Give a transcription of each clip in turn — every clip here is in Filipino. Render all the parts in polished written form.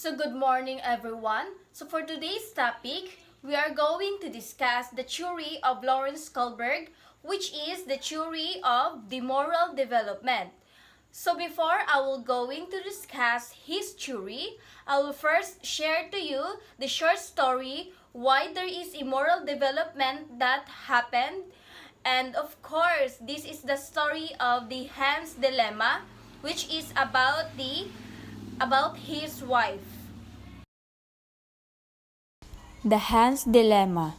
So good morning everyone. So for today's topic, we are going to discuss the theory of Lawrence Kohlberg, which is the theory of the moral development. So before I will going to discuss his theory, I will first share to you the short story why there is a moral development that happened. And of course, this is the story of the Hans dilemma, which is about his wife. The Hans dilemma.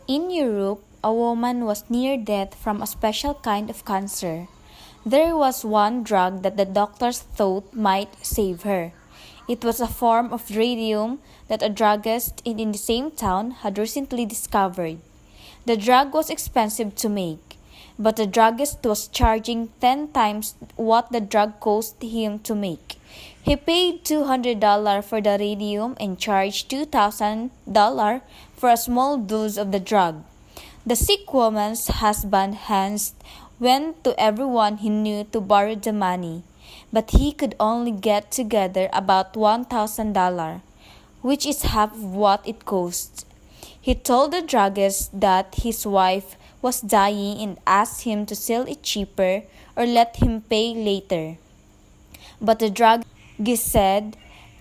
In Europe, a woman was near death from a special kind of cancer. There was one drug that the doctors thought might save her. It was a form of radium that a druggist in the same town had recently discovered. The drug was expensive to make, but the druggist was charging 10 times what the drug cost him to make. He paid $200 for the radium and charged $2,000 for a small dose of the drug. The sick woman's husband Hans went to everyone he knew to borrow the money, but he could only get together about $1,000, which is half of what it cost. He told the druggist that his wife was dying and asked him to sell it cheaper or let him pay later. But the druggist said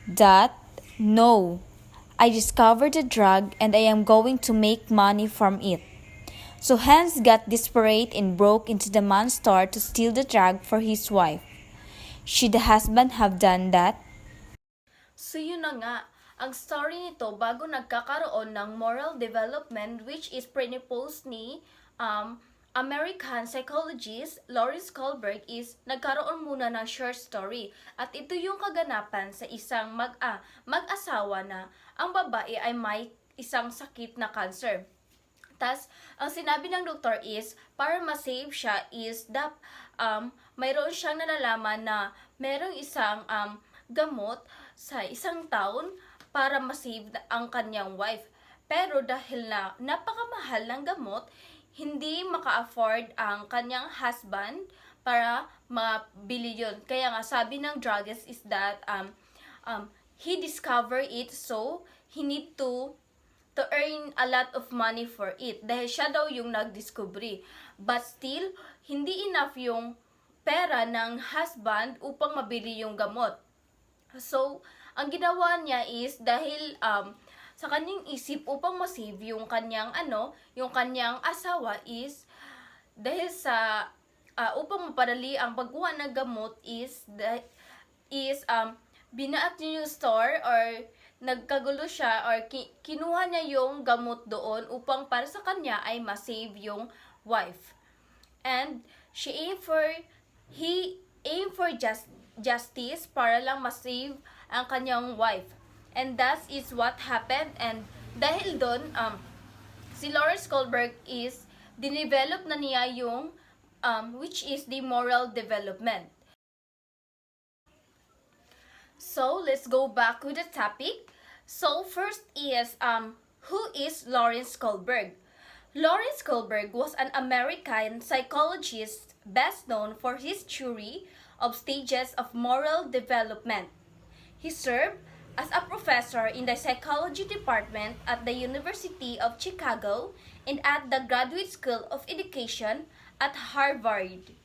that, "No, I discovered the drug and I am going to make money from it." So Hans got desperate and broke into the man's store to steal the drug for his wife. Should the husband have done that? So yun na nga, ang story nito bago nagkakaroon ng moral development, which is pre-proposed ni American psychologist Lawrence Kohlberg, is nagkaroon muna ng short story. At ito yung kaganapan sa isang mag-asawa na ang babae ay may isang sakit na cancer. Tas, ang sinabi ng doktor is, para ma-save siya is, mayroon siyang nalalaman na mayroong isang gamot sa isang taon para ma-save ang kanyang wife. Pero dahil na napakamahal ng gamot, hindi maka-afford ang kanyang husband para mabili yun. Kaya nga sabi ng druggist is that he discovered it, so he need to earn a lot of money for it. Dahil siya daw yung nagdiscovery. But still, hindi enough yung pera ng husband upang mabili yung gamot. So, ang ginawa niya is dahil sa kanyang isip upang ma-save yung kanyang asawa is dahil sa upang mapadali ang pagkuha ng gamot is binaat niya yung store or nagkagulo siya or kinuha niya yung gamot doon upang para sa kanya ay ma-save yung wife. And he aimed for justice para lang ma-save ang kanyang wife. And that is what happened. And dahil doon, si Lawrence Kohlberg is dinevelop na niya yung which is the moral development. So, let's go back to the topic. So, first is, who is Lawrence Kohlberg? Lawrence Kohlberg was an American psychologist best known for his theory of stages of moral development. He served as a professor in the psychology department at the University of Chicago and at the Graduate School of Education at Harvard.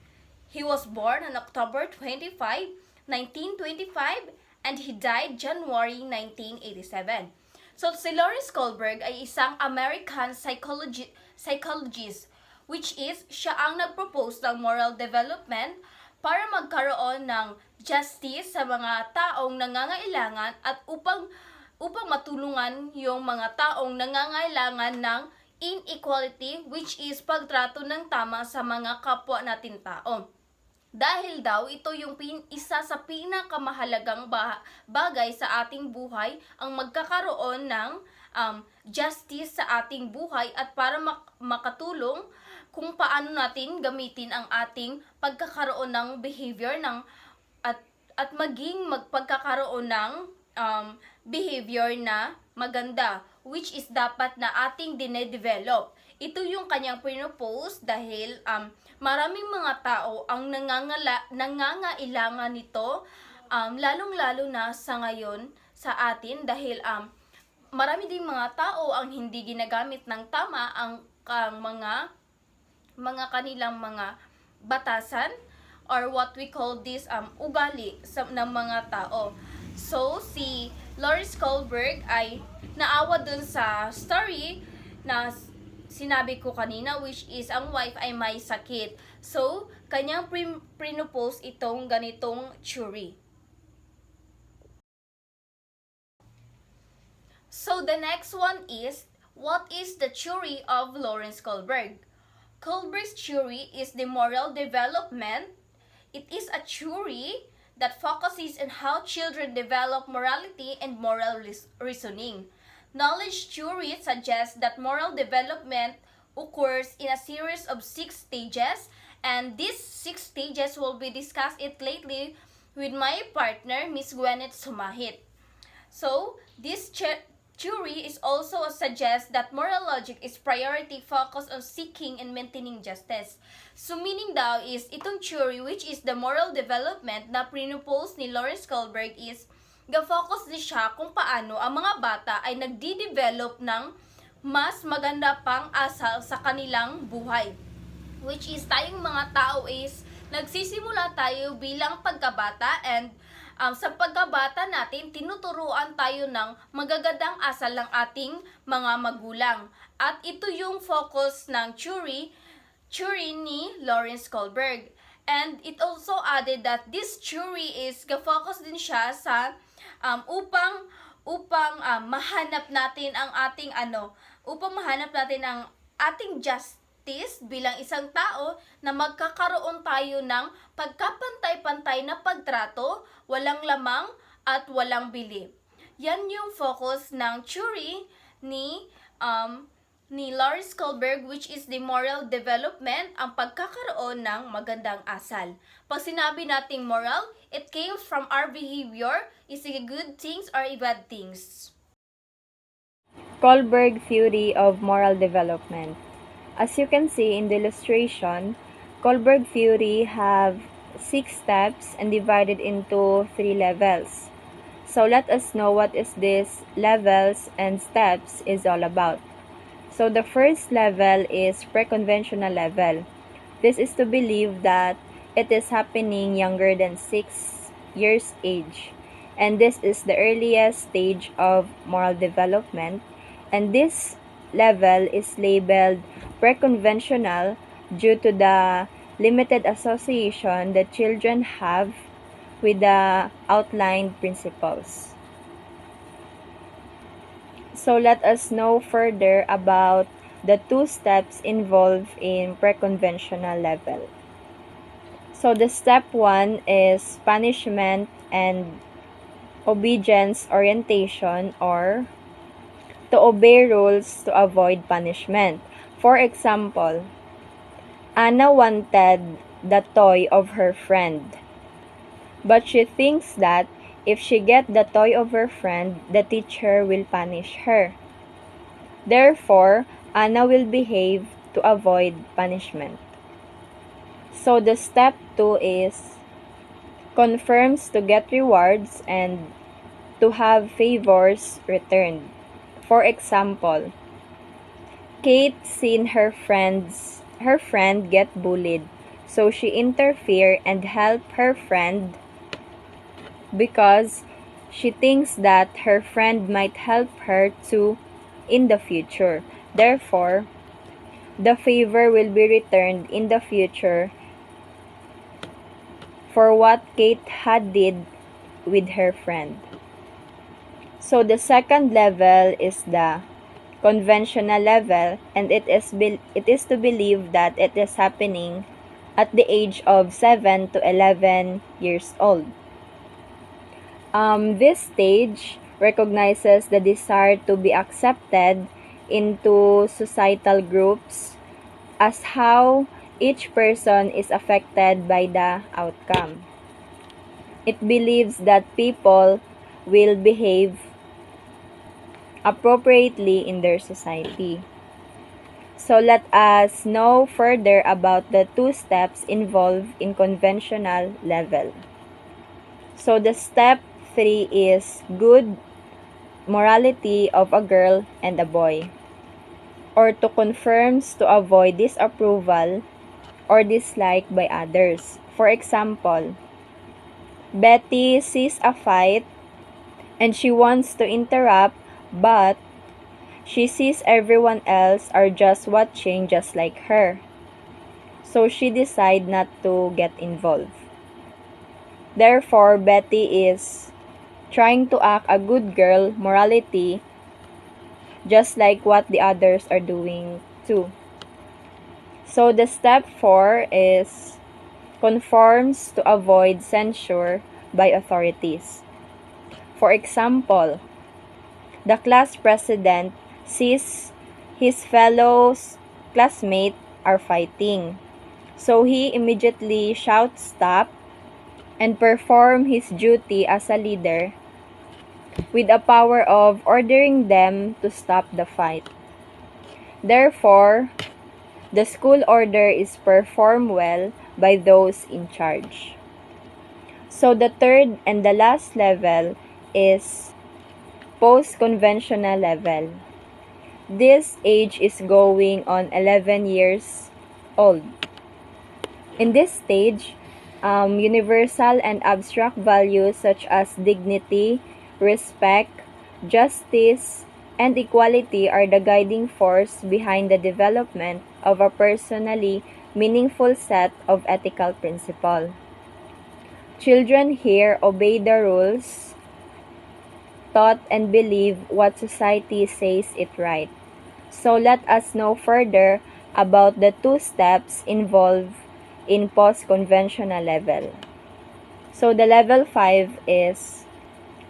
He was born on October 25, 1925, and he died January 1987. So, si Lawrence Kohlberg ay isang American psychologist, which is siya ang nagpropose ng moral development para magkaroon ng justice sa mga taong nangangailangan at upang matulungan yung mga taong nangangailangan ng inequality, which is pagtrato ng tama sa mga kapwa natin tao. Dahil daw ito yung isa sa pinakamahalagang bagay sa ating buhay, ang magkakaroon ng justice sa ating buhay at para makatulong kung paano natin gamitin ang ating pagkakaroon ng behavior at maging magpagkakaroon ng behavior na maganda, which is dapat na ating dinedevelop. Ito yung kanyang pinopose dahil maraming mga tao ang nangangailangan nito, lalong-lalo na sa ngayon sa atin dahil marami ding mga tao ang hindi ginagamit ng tama ang mga kanilang mga batasan or what we call this ugali ng mga tao. So si Lawrence Kohlberg ay naawa dun sa story na sinabi ko kanina, which is ang wife ay may sakit. So kanyang pinupose itong ganitong theory. So the next one is, what is the theory of Lawrence Kohlberg? Kohlberg's theory is the moral development. It is a theory that focuses on how children develop morality and moral reasoning. Knowledge theory suggests that moral development occurs in a series of 6 stages, and these 6 stages will be discussed lately with my partner, Miss GWYNETH SUMAJIT. So, this theory is also suggests that moral logic is priority focused on seeking and maintaining justice. So meaning daw is itong theory, which is the moral development na pinupose ni Lawrence Kohlberg, is ga-focus din siya kung paano ang mga bata ay nagdi-develop ng mas maganda pang asal sa kanilang buhay. Which is tayong mga tao is nagsisimula tayo bilang pagkabata, and sa pagkabata natin, tinuturuan tayo ng magagandang asal ng ating mga magulang. At ito yung focus ng theory ni Lawrence Kohlberg. And it also added that this theory is ga-focus din siya sa upang mahanap natin ang ating justice bilang isang tao, na magkakaroon tayo ng pagkapantay-pantay na pagtrato, walang lamang at walang bili. Yan yung focus ng theory ni Lawrence Kohlberg, which is the moral development, ang pagkakaroon ng magandang asal. Pag sinabi nating moral, it came from our behavior, is it good things or bad things? Kohlberg theory of moral development. As you can see in the illustration, Kohlberg theory have 6 steps and divided into 3 levels. So let us know what is this levels and steps is all about. So the first level is pre-conventional level. This is to believe that it is happening younger than 6 years age. And this is the earliest stage of moral development. And this level is labeled pre-conventional due to the limited association that children have with the outlined principles. So let us know further about the 2 steps involved in pre-conventional level. So the step 1 is punishment and obedience orientation, or to obey rules to avoid punishment. For example, Anna wanted the toy of her friend, but she thinks that if she gets the toy of her friend, the teacher will punish her. Therefore, Anna will behave to avoid punishment. So the step 2 is confirms to get rewards and to have favors returned. For example, Kate seen her friend get bullied, so she interfered and helped her friend because she thinks that her friend might help her too in the future. Therefore, the favor will be returned in the future for what Kate had did with her friend. So the second level is the conventional level, and it is to believe that it is happening at the age of 7 to 11 years old. This stage recognizes the desire to be accepted into societal groups as how each person is affected by the outcome. It believes that people will behave appropriately in their society. So let us know further about the 2 steps involved in conventional level. So the step 3 is good morality of a girl and a boy, or to confirms to avoid disapproval or dislike by others. For example, Betty sees a fight and she wants to interrupt, but she sees everyone else are just watching just like her. So she decides not to get involved. Therefore, Betty is trying to act a good girl morality just like what the others are doing too. So the step 4 is conforms to avoid censure by authorities. For example, the class president sees his fellow classmates are fighting. So he immediately shouts stop and perform his duty as a leader with the power of ordering them to stop the fight. Therefore, the school order is performed well by those in charge. So the third and the last level is post-conventional level. This age is going on 11 years old. In this stage, universal and abstract values such as dignity, respect, justice, and equality are the guiding force behind the development of a personally meaningful set of ethical principles. Children here obey the rules taught and believe what society says it right. So let us know further about the 2 steps involved in post-conventional level. So the level 5 is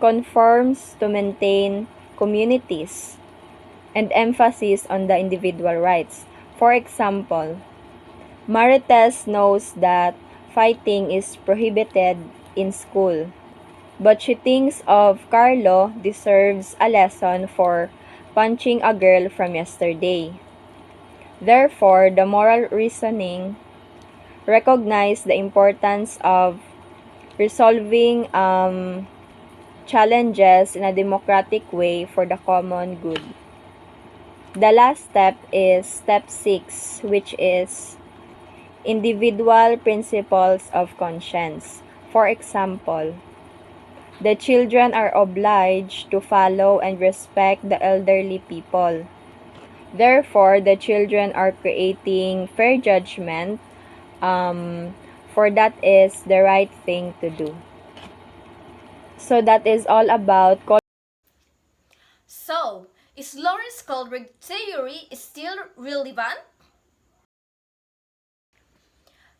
conforms to maintain communities and emphasis on the individual rights. For example, Marites knows that fighting is prohibited in school, but she thinks of Carlo deserves a lesson for punching a girl from yesterday. Therefore, the moral reasoning recognize the importance of resolving challenges in a democratic way for the common good. The last step is step 6, which is individual principles of conscience. For example, the children are obliged to follow and respect the elderly people. Therefore, the children are creating fair judgment, for that is the right thing to do. So that is all about. So, is Lawrence Kohlberg theory still relevant?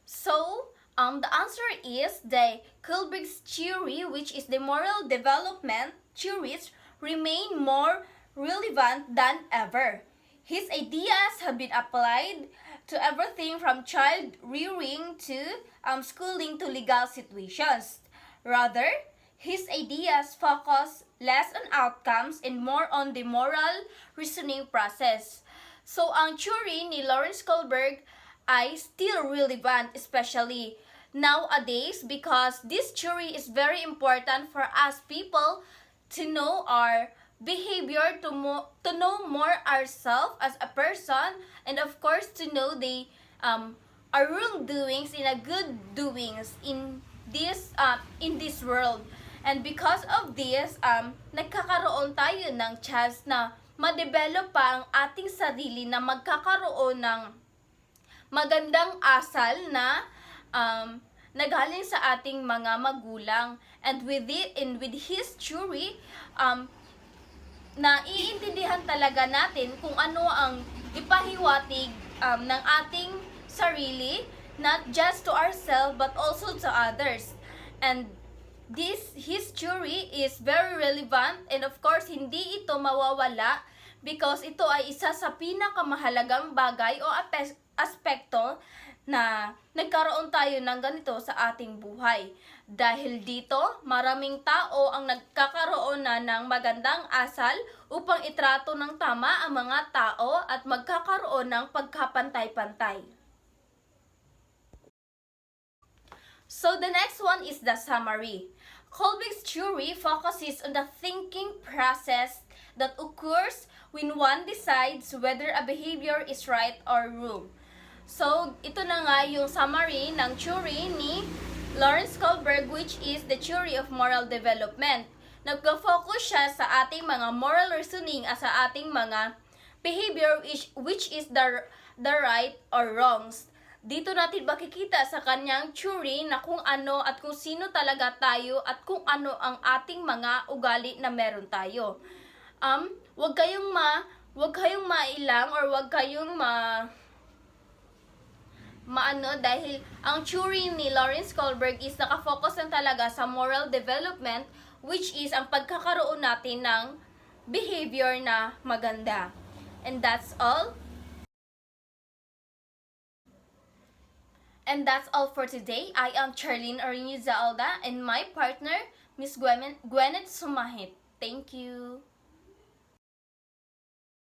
So, the answer is the Kohlberg's theory, which is the moral development theories, remain more relevant than ever. His ideas have been applied to everything from child rearing to schooling to legal situations. Rather, his ideas focus less on outcomes and more on the moral reasoning process. So, ang theory ni Lawrence Kohlberg ay still relevant, especially nowadays, because this theory is very important for us people to know our behavior, to know more ourselves as a person, and of course to know the our wrongdoings in a good doings in this world. And because of this, nagkakaroon tayo ng chance na ma-develop pa ang ating sarili, na magkakaroon ng magandang asal na nagaling sa ating mga magulang. And with his theory, naiintindihan talaga natin kung ano ang ipahiwatig ng ating sarili, not just to ourselves but also to others. And his theory is very relevant, and of course hindi ito mawawala because ito ay isa sa pinakamahalagang bagay o aspekto na nagkaroon tayo ng ganito sa ating buhay. Dahil dito, maraming tao ang nagkakaroon na ng magandang asal upang itrato ng tama ang mga tao at magkakaroon ng pagkapantay-pantay. So the next one is the summary. Kohlberg's theory focuses on the thinking process that occurs when one decides whether a behavior is right or wrong. So, ito na nga yung summary ng theory ni Lawrence Kohlberg, which is the theory of moral development. Nagka-focus siya sa ating mga moral reasoning at sa ating mga behavior which is the right or wrongs. Dito natin makikita sa kanyang theory na kung ano at kung sino talaga tayo at kung ano ang ating mga ugali na meron tayo. Wag kayong mailang or wag kayong maano dahil ang theory ni Lawrence Kohlberg is nakafocus lang talaga sa moral development, which is ang pagkakaroon natin ng behavior na maganda. And that's all. And that's all for today. I am CHARLENE Zaulda and my partner, Miss GWYNETH SUMAJIT. Thank you.